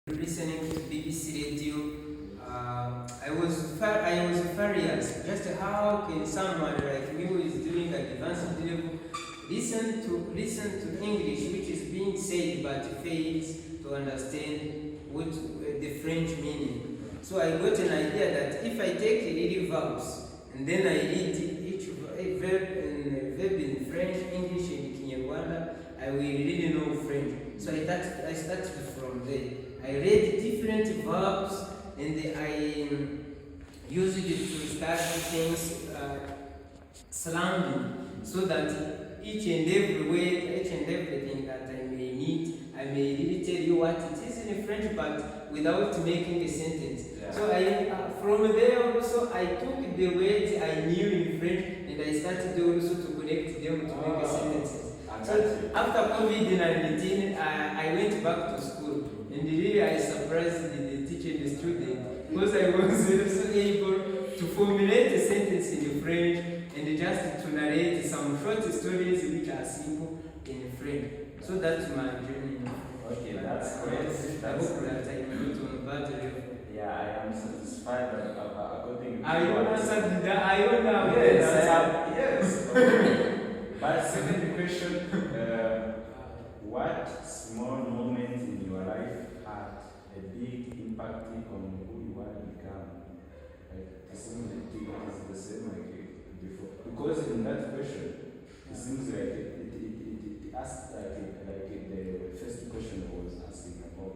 listening to BBC Radio. I was furious. Just how can someone like me who is doing advanced level listen to English which is being said but fails to understand what the French meaning. So I got an idea that if I take little verbs and then I read each verb in French, English, and Kinyarwanda, I will really know French. So I started from there. I read different verbs and I used it to start things slanging, so that each and every word, each and everything that I may need, I may really tell you what it is in French, but without making a sentence. Yeah. So from there also I took the words I knew in French and I started also to connect them to make a sentences. So after COVID-19, I went back to school, and really I surprised the teacher and the student because I was also able to formulate a sentence in French and just to narrate some short stories which are simple in French. So that's my journey. Okay, that's great. I hope that I am not on bad level. Yeah, I am satisfied according to Are you answered that? Are you now? Yes, I am. Yes. Okay. But second question, what small moment in your life had a big impact on who you are become? Like, it seems like it is the same like before. Because in that question, it seems like it asked like the first question was asking about.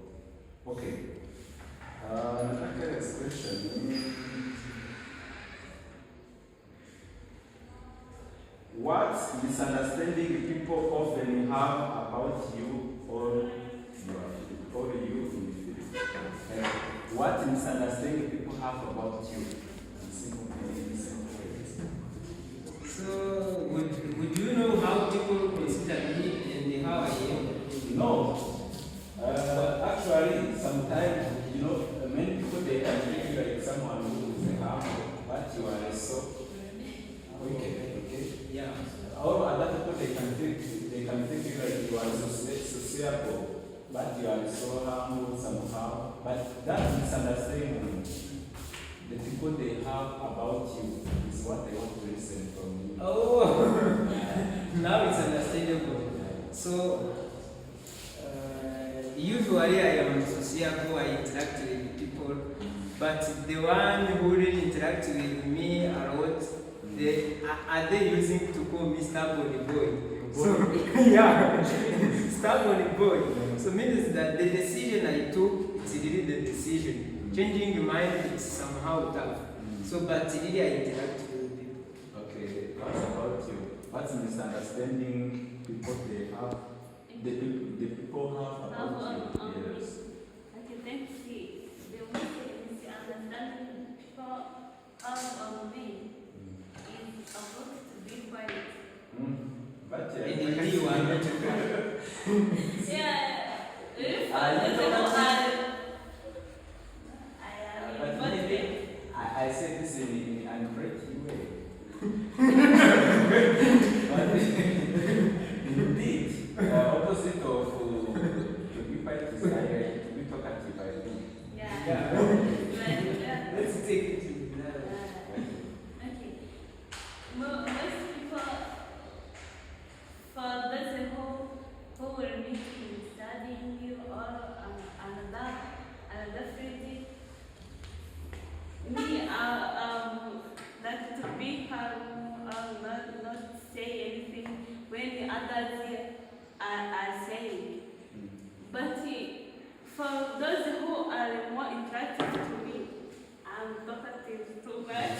Okay. Next question. What misunderstanding people often have about you or you in the field? What misunderstanding people have about you? In simple ways. So, would you know how people consider me and how I am? No. Actually, sometimes, many people they can treat you like someone who is harmful, but you are so wicked. Yeah. Or other people they can think you like you are sociable, but you are so harmful somehow. But that misunderstanding the people they have about you is what they want to listen from you. Oh, now it's understandable. So, usually I am sociable, I interact with people, but the one who really interacts with me a lot, are they using to call me stubborn boy? So, yeah, stubborn boy. So means that the decision I took, it's really the decision. Changing your mind, it's somehow tough. So, but really I interact with people. Okay, what about you? What's misunderstanding people they have? The people have about you? Yes. I can think the misunderstanding people have on me is about to be quiet. But And you are not Yeah, if I say this in an great way. But indeed, opposite of to be quite desire, to be talkative, I think. yeah. Let's take it to another. Okay. Most people, for those who will meet in studying you or another field, me, like to be calm, not say anything when the others are saying. But for those who are more interactive to me, I'm talkative too much.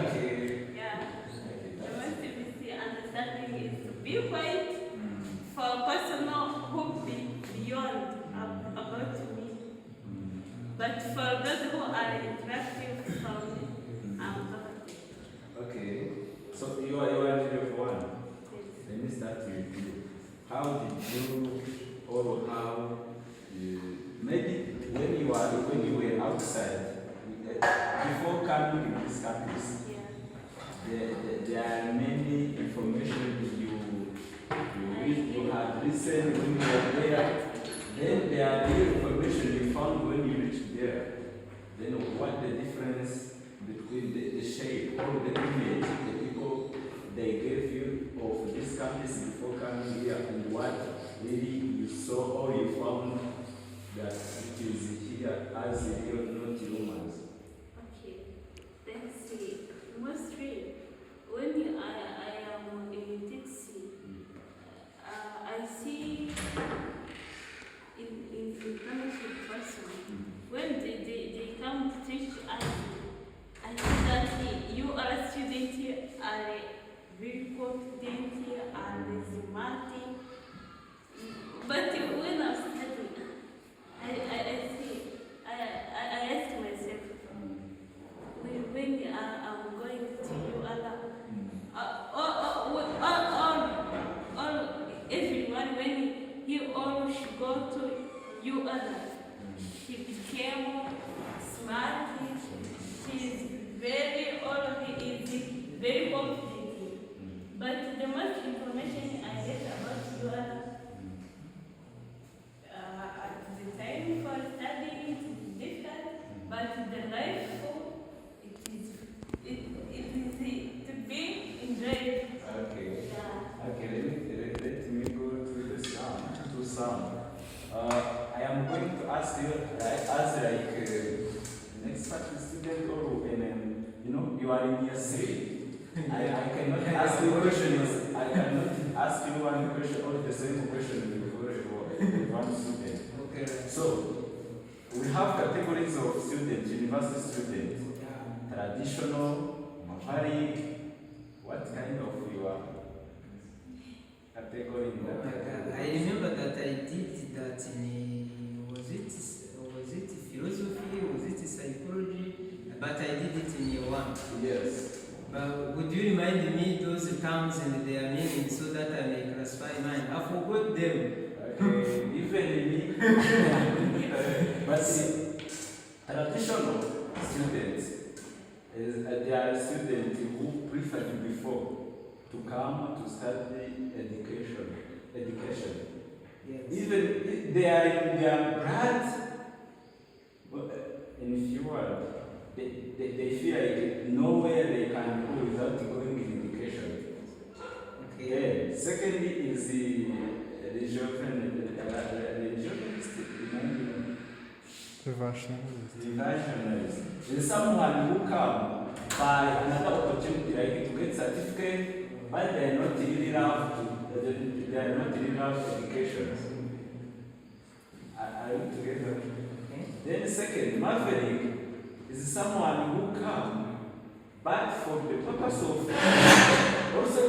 Okay. Yeah. The most misunderstanding is to be quiet for a person who be beyond about me. But for those who are interactive from me, I'm talkative. Okay. So you are level 1. Let me start with you. How did you, or how maybe when you were outside before coming to this campus, there are many information you had listened when you were there. Then there are new information you found then what the difference between the shape or the image the people they gave you of this campus before coming here and what really you saw or you found that it is here as real, not rumors. Okay, let's see. Mostly, when I am in taxi, I see in front of the person, when they come to teach us, I see that you are a student, are very confident, are smart. But when I'm studying, I see, I ask myself, when I'm going to ULA, everyone, when he all should go to ULA, he became smart, he is very, he is very confident. But the most information I get about ULA, at the time for studying it is different, but the life it is to be enjoyed. Okay. Yeah. Okay, let me go to the sound. I am going to ask you, as next faculty student or you are in year 3. I cannot ask you questions. I cannot ask you one question or the same question before one student. Okay. So we have categories of students, university students, traditional, Mapari. What kind of you are? Category in that? I remember that I did that in was it philosophy, was it psychology? But I did it in year 1. Yes. Would you remind me those terms and their meanings so that I may classify mine? I forgot them. Okay, even me. But see, traditional students they are students who preferred before to come to study education. Yes. Even they are in their blood. In few words, they feel like nowhere they can go without going in education. Okay. Yeah. Secondly is the reversionist. Is someone who come by another opportunity, like to get certificate, but they are not really love education. Are you together? Okay. Then second, maverick is someone who come, but for the purpose of also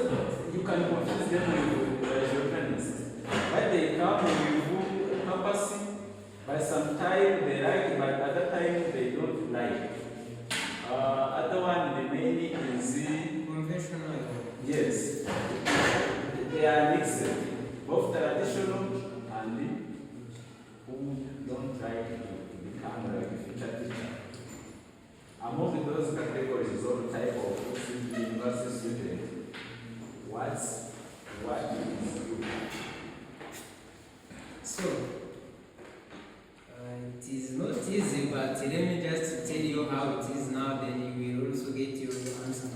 you can confuse them with journalists. But they come with purpose, by some time they like, but other time they don't like. Other one, the main is the Conventional. yes. They are mixed, both traditional and who don't like to become like a future teacher. Among those categories, all type of university students, what is you? So, it is not easy, but let me just tell you how it is now, then you will also get your answer.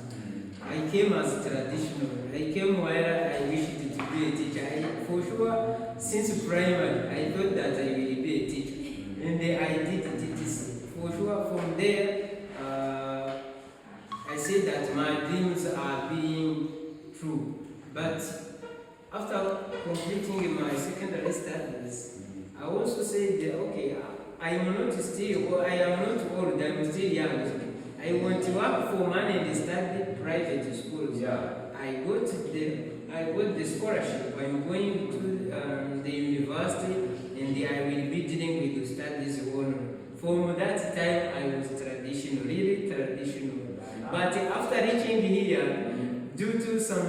I came as traditional. I came while I wished to be a teacher. For sure, since primary, I thought that I will be a teacher. And then I did TTC. For sure, from there, I said that my dreams are being true. But after completing my secondary studies, I also said, okay, I am not still, or I am not old, I am still young. I want to work for money and study private schools. Yeah. I got the scholarship. I'm going to the university, and I will be dealing with studies on. From that time, I was traditional, really traditional. But after reaching here, due to some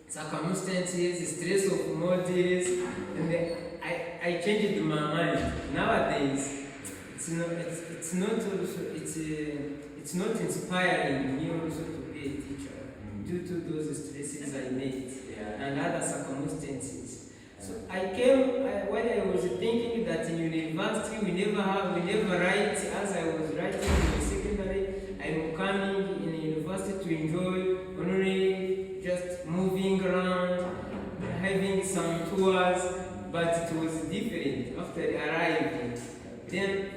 circumstances, stress of modules, and I changed my mind. Nowadays, it's not inspiring me also to be a teacher due to those stresses I made and other circumstances. So I came when I was thinking that in university we never write as I was writing in the secondary. I'm coming in university to enjoy only just moving around, having some tours, but it was different after arriving. Then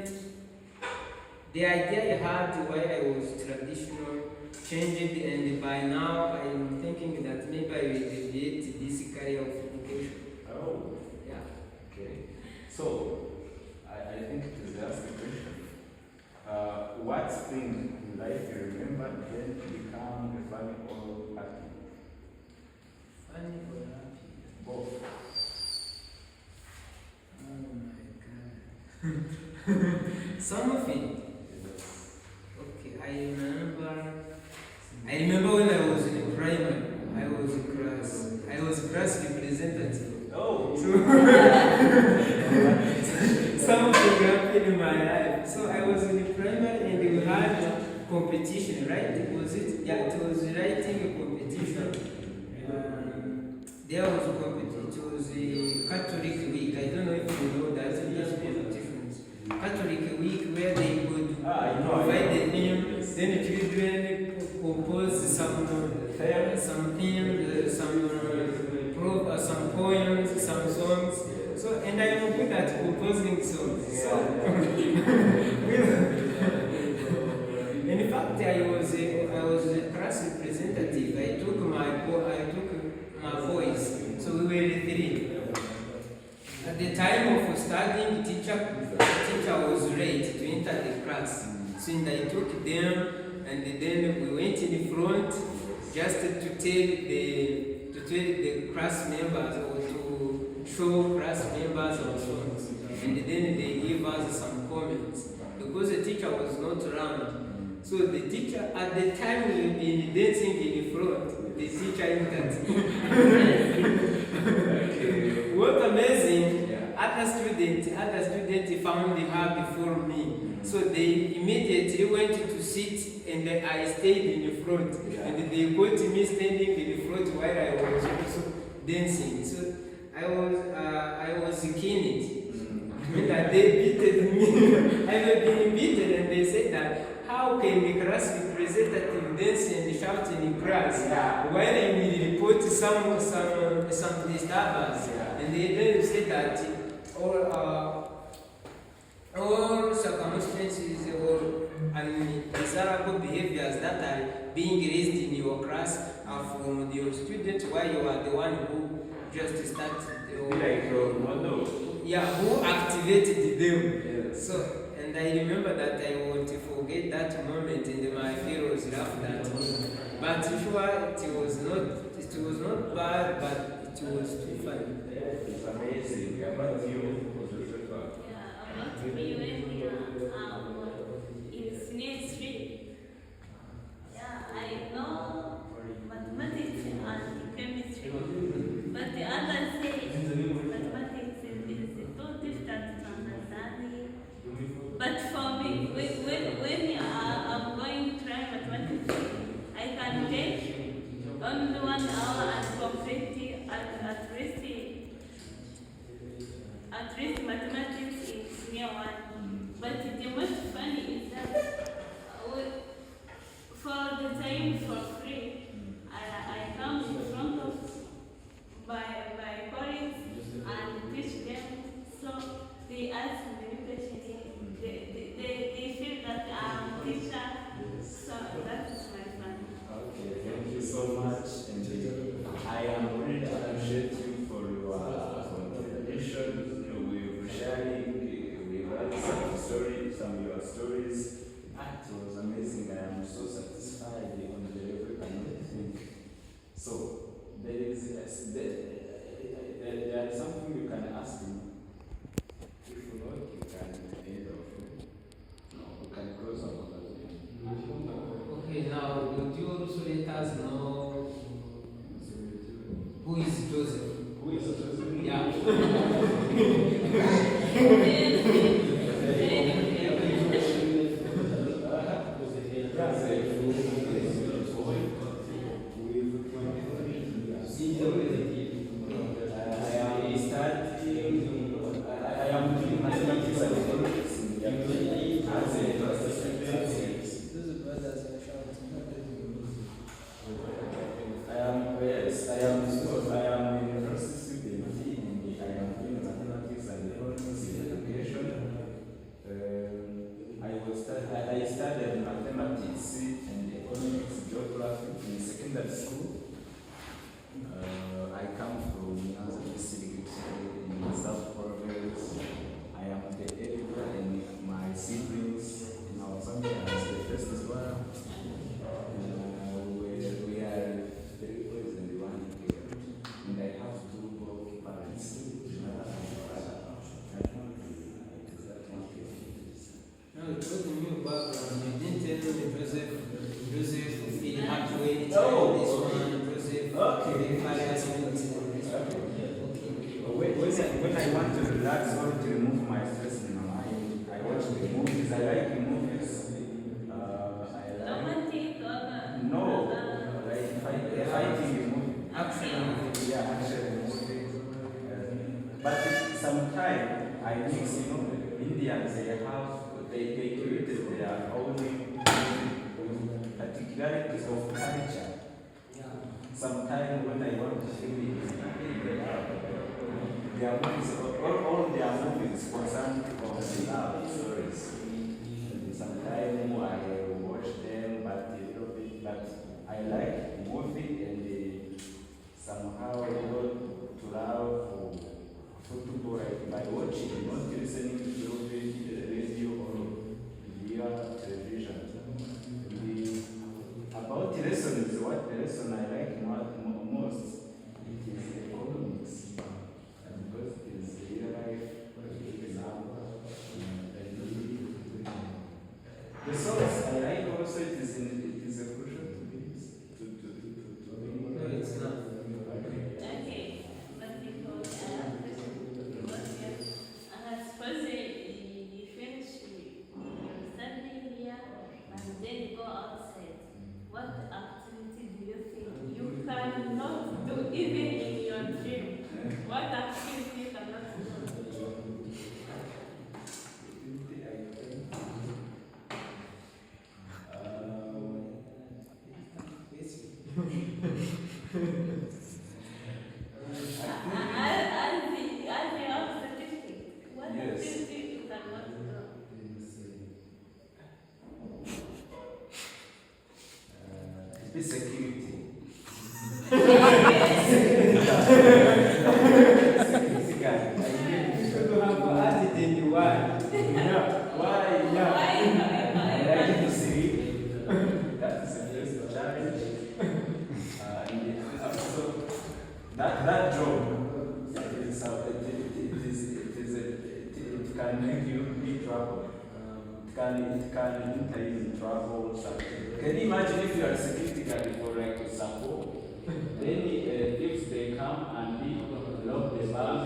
the idea I had while I was traditional changed, and by now I'm thinking that maybe I will deviate this career of education. Oh, Yeah. okay. So, I think it is asked the question. What thing in life you remember then become a funny or happy? Funny or happy? Both. Oh my god. Some of it. Okay, I remember when I was in primary, I was class representative. Oh! So something happened in my life. So I was in primary and we had competition, right? Was it? Yeah, it was writing a competition. There was a competition. It was a Catholic week. I don't know if you know that. These competitions. Catholic week where they would provide the theme, then the children compose some themes, some poems, some songs. So, and I am good at composing songs. So, in fact, I was a class representative. I took my voice. So we were three. At the time of studying, the teacher was late to enter the class. So I took them, and then we went in front just to tell the class members or to show class members our songs. And then they gave us some comments because the teacher was not around. So the teacher, at the time we were been dancing in front, the teacher entered. What amazing! Other students found her before me. So they immediately went to sit, and I stayed in the front. And they got me standing in the front while I was also dancing. So I was keen. When they beated me, I had been beaten, and they said that how can the class representative dance and shout in class while I will report some disturbance? And they then said that all circumstances or undesirable behaviors that are being raised in your class are from your students, while you are the one who just started. Who activated them. So, and I remember that I won't forget that moment, and my fellows laughed at me. But sure, it was not bad, but it was too funny. It's amazing. About you? About me when in senior street. Yeah, I know mathematics and chemistry, but the others say mathematics is too difficult to understand. But for me, when I'm going to try mathematics, I can take only 1 hour and complete at least mathematics in senior one. But the most funny is that for the time for free, I come in front of my colleagues and teach them. So they ask many questions. They feel that I'm a teacher. So that is my fun. Okay, thank you so much. And I am really appreciate you for your contribution. We're sharing, we heard some of your stories. It was amazing. I am so satisfied on the level I think. So there is something you can ask me. If you like, you can end off. No, you can close our conversation. Okay, now would you also let us know who is Joseph? Who is Joseph? Yeah. I secondary school. I come from Nyanza district in South Province. I am the elder and my siblings in our family are the first as well. We are 3 boys and 1 girl. And I have 2 both parents. No, it was a new background. You didn't tell me Joseph, he had to wait this one, Joseph, Okay. the fathers went this one. When I want to relax or to remove my stress in my mind, I watch the movies. I like the movies. I like Romantic or no, like fighting movie. Action. Yeah, action movie. But sometimes I mix, Indians they created their own particularities of culture. Sometimes when I want to feel it, their movies, all their movies concerned of love stories. Sometimes I watch them, but a little bit, but I like the movie and somehow to love for football like by watching, not listening to the radio or via television. About the lessons, what the lesson I like most, it is economics. Because it is real life example. The source I like also it is a crucial to this. No, it's not. okay, but because I have this, I suppose you finish your study here and then you go outside. What activity do you think you cannot do even in your dream? What activity you cannot do? As you have certificate, what Yes. activity you cannot do? Be security. You have to ask it in why. Why? Why? I like to see. That is the first challenge. And also, that job, it can make you be trouble. It can enter you in trouble. Can you imagine if you are a security guard for like support? Then if they come and lock the bank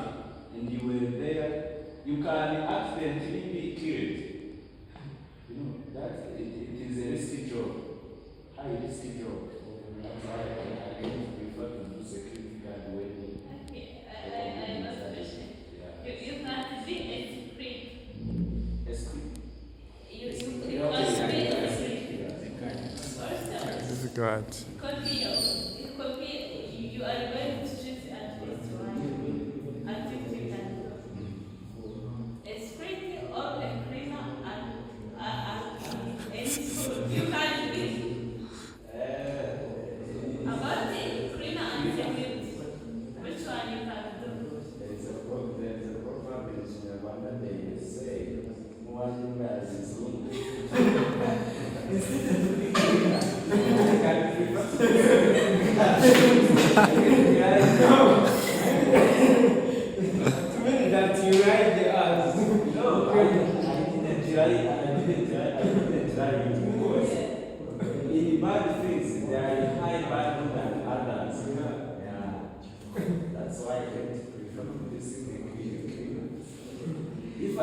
and you were there, you can accidentally be killed. That it is a risky job, high risky job. That's why I prefer to do security guard when Okay, I have a question. You can't be a secret. You can't be a secret. This is good. It could be you are going to choose at least one activity you can do. A secret or a cleaner and any school. You can't be about the cleaner and security. Which one you can do? There's a proverb in Rwanda they say, "One glass is That you write the odds. No, I didn't try it because in bad things there are high value than others. Yeah. That's why I don't prefer this thing. If